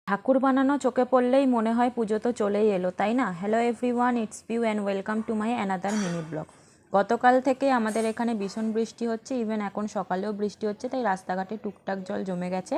ঠাকুর বানানো চোখে পড়লেই মনে হয় পুজো তো চলেই এলো, তাই না? Hello everyone, it's Piu and welcome to my another mini blog. গতকাল থেকে আমাদের এখানে ভীষণ বৃষ্টি হচ্ছে, ইভেন এখন সকালেও বৃষ্টি হচ্ছে, তাই রাস্তাঘাটে টুকটাক জল জমে গেছে।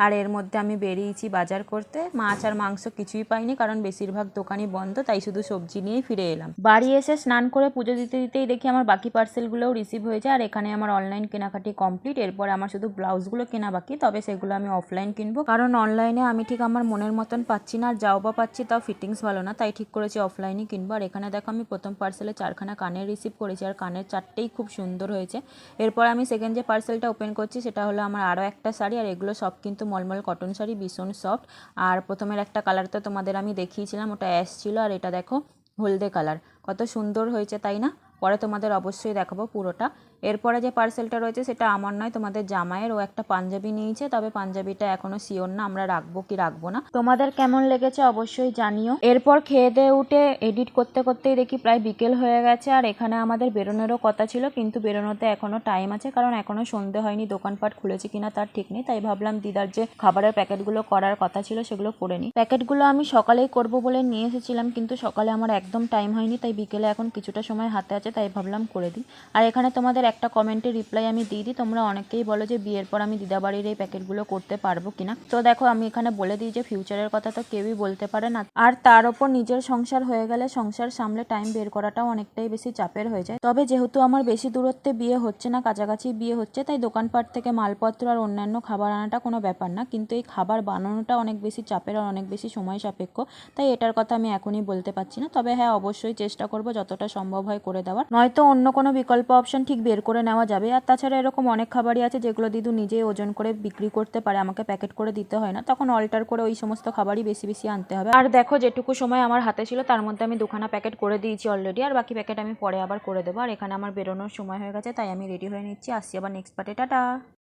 আর এর মধ্যে আমি বেরিয়েছি বাজার করতে। মাছ আর মাংস কিছুই পাইনি, কারণ বেশিরভাগ দোকানই বন্ধ, তাই শুধু সবজি নিয়েই ফিরে এলাম। বাড়ি এসে স্নান করে পুজো দিতে দিতেই দেখি আমার বাকি পার্সেলগুলোও রিসিভ হয়েছে, আর এখানে আমার অনলাইন কেনাকাটি কমপ্লিট। এরপর আমার শুধু ব্লাউজগুলো কেনা বাকি, তবে সেগুলো আমি অফলাইন কিনবো, কারণ অনলাইনে আমি ঠিক আমার মনের মতন পাচ্ছি না, আর যাও বা পাচ্ছি তাও ফিটিংস ভালো না, তাই ঠিক করেছি অফলাইনই কিনবো। আর এখানে দেখো আমি প্রথম পার্সেলে 4খানা কানের রিসিভ করেছি, আর কানের 4টেই খুব সুন্দর হয়েছে। এরপর আমি সেকেন্ড যে পার্সেলটা ওপেন করছি সেটা হলো আমার আরও একটা শাড়ি, আর এগুলো সব কিন্তু মলমল কটন শাড়ি, ভীষণ সফট। আর প্রথমের একটা কালার তো তোমাদের আমি দেখিয়েছিলাম, ওটা অ্যাশ ছিল, আর এটা দেখো হলদে কালার, কত সুন্দর হয়েছে তাই না? পরে তোমাদের অবশ্যই দেখাবো পুরোটা। এরপরে যে পার্সেলটা রয়েছে সেটা আমার নয়, তোমাদের জামাইয়ের। ও একটা পাঞ্জাবি নিয়েছে, তবে পাঞ্জাবিটা এখনো শিওর না আমরা রাখবো কি রাখবো না। তোমাদের কেমন লেগেছে অবশ্যই জানিও। এরপর খেয়ে দিয়ে উঠে এডিট করতে করতেই দেখি প্রায় বিকেল হয়ে গেছে, আর এখানে আমাদের বেরোনোরও কথা ছিল, কিন্তু বেরোনোতে এখনো টাইম আছে, কারণ এখনো সন্ধে হয়নি, দোকানপাট খুলেছে কিনা তার ঠিক নেই। তাই ভাবলাম দিদার যে খাবারের প্যাকেটগুলো করার কথা ছিল সেগুলো করে নিই। প্যাকেটগুলো আমি সকালেই করব বলে নিয়ে এসেছিলাম, কিন্তু সকালে আমার একদম টাইম হয়নি, তাই বিকেলে এখন কিছুটা সময় হাতে আছে, তাই ভাবলাম করে দিই। আর এখানে তোমাদের একটা কমেন্টের রিপ্লাই আমি দিয়ে দিই। তোমরা অনেকেই বলো যে বিয়ের পর আমি দিদাবাড়ির এই প্যাকেটগুলো করতে পারবো কিনা। তো দেখো আমি এখানে বলে দিই যে ফিউচারের কথা তো কেউই বলতে পারে না, আর তার ওপর নিজের সংসার হয়ে গেলে সংসার সামলে টাইম বের করাটাও অনেকটাই বেশি চাপের হয়ে যায়। তবে যেহেতু আমার বেশি দূরত্বে বিয়ে হচ্ছে না, কাছাকাছি বিয়ে হচ্ছে, তাই দোকানপাট থেকে মালপত্র আর অন্যান্য খাবার আনাটা কোনো ব্যাপার না, কিন্তু এই খাবার বানানোটা অনেক বেশি চাপের আর অনেক বেশি সময় সাপেক্ষ, তাই এটার কথা আমি এখনই বলতে পারছি না। তবে হ্যাঁ, অবশ্যই চেষ্টা করব যতটা সম্ভব হয় করে দেওয়ার, নয়তো অন্য কোনো বিকল্প অপশন ঠিক বের করে নেওয়া যাবে। আর তাছাড়া এরকম অনেক খাবারই আছে যেগুলো দিদু নিজেই ওজন করে বিক্রি করতে পারে, আমাকে প্যাকেট করে দিতে হয় না, তখন অল্টার করে ওই সমস্ত খাবারই বেশি বেশি আনতে হবে। আর দেখো যেটুকু সময় আমার হাতে ছিল তার মধ্যে আমি 2খানা প্যাকেট করে দিয়েছি অলরেডি, আর বাকি প্যাকেট আমি পরে আবার করে দেবো। আর এখানে আমার বেরোনোর সময় হয়ে গেছে, তাই আমি রেডি হয়ে নিচ্ছি, আসছি আবার নেক্সট পার্টে। টাটা।